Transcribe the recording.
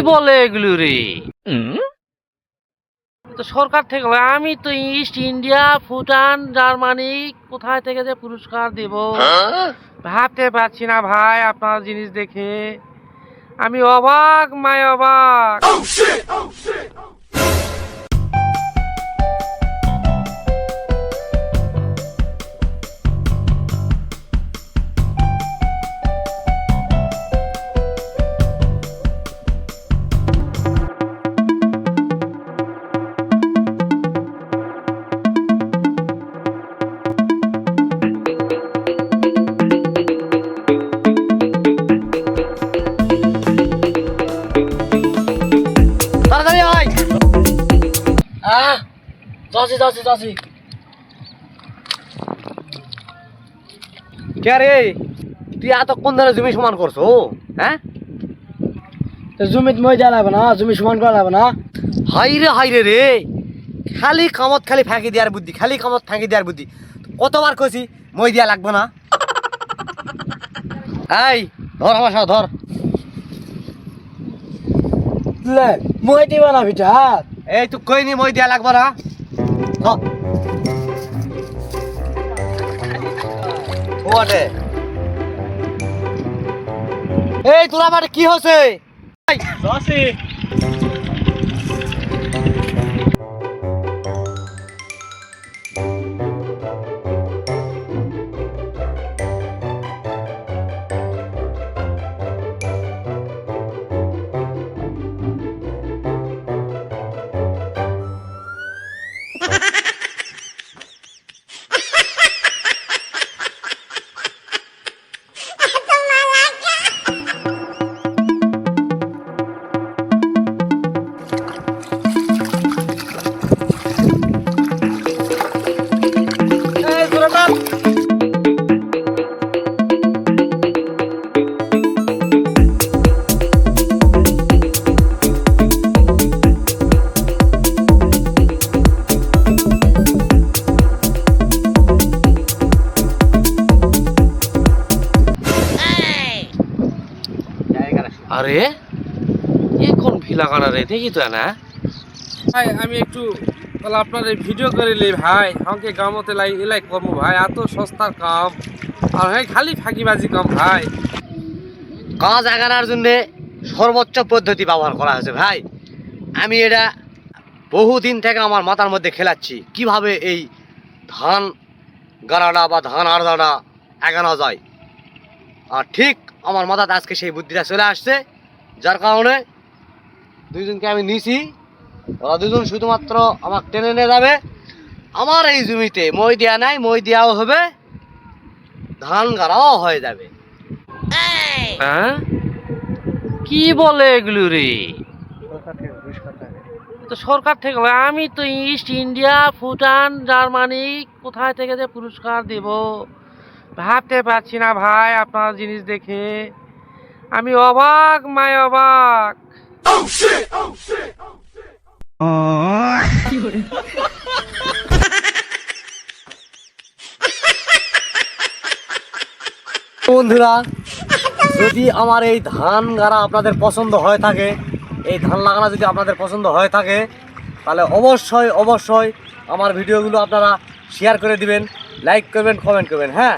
বলে এগুলো রে? তো সরকার থেকে বলে, আমি তো ইস্ট ইন্ডিয়া, ভুটান, জার্মানি কোথায় থেকে যে পুরস্কার দেব ভাবতে পারছি না ভাই। আপনার জিনিস দেখে আমি অবাক মাই অবাক। তাড়াতাড়ি আয়। যাচ্ছি। কে রে, তুই এতক্ষণ ধরে জমি সমান করছো? হ্যাঁ, জমিত মই দেওয়া লাগবে না, জমি সমান করা লাগবে না। হাইরে রে, খালি কামত খালি ফাঁকি দেওয়ার বুদ্ধি, খালি কামত ফাঁকি দেওয়ার বুদ্ধি। কতবার কইছি মই দিয়া লাগবে না। এই ধর আমার সাথে ধর। মই দিবা না ভিটার। এই তুই কইনি মই দিয়া লাগবে না। ওটে এই তোরা আমার কি হচ্ছে? আরে এ কোন ভিলা কানা রে, দেখি তো না ভাই। আমি একটু তাহলে আপনার ভিডিও করে লি ভাই, আমাকে গামতে এলাই কর্ম ভাই, এত সস্তার কাম আর ভাই খালি ফাঁকিবাজি কাম ভাই। কাজ আগানোর জন্য সর্বোচ্চ পদ্ধতি ব্যবহার করা হয়েছে ভাই। আমি এটা বহুদিন থেকে আমার মাথার মধ্যে খেলাচ্ছি কিভাবে এই ধান গাড়াটা বা ধান আড়াটা এগানো যায়। আর ঠিক আমার মাথাতে আজকে সেই বুদ্ধিটা চলে আসছে, যার কারণে দুইজনকে আমি নিছি। ওরা দুজন শুধুমাত্র আমার টেনে নিয়ে যাবে আমার এই জমিতে। মই দেওয়া নাই, মই দেওয়াও হবে, ধান গাড়াও হয়ে যাবে। হ্যাঁ, কি বলে এগুলো রে? তো সরকার থেকে বলে, আমি তো ইস্ট ইন্ডিয়া, ভুটান, জার্মানি কোথায় থেকে যে পুরস্কার দেব ভাবতে পারছি না ভাই। আপনার জিনিস দেখে আমি অবাক মাই অবাক। বন্ধুরা, যদি আমার এই ধান গাড়া আপনাদের পছন্দ হয়ে থাকে, এই ধান লাগানো যদি আপনাদের পছন্দ হয়ে থাকে, তাহলে অবশ্যই আমার ভিডিওগুলো আপনারা শেয়ার করে দিবেন, লাইক করবেন, কমেন্ট করবেন। হ্যাঁ।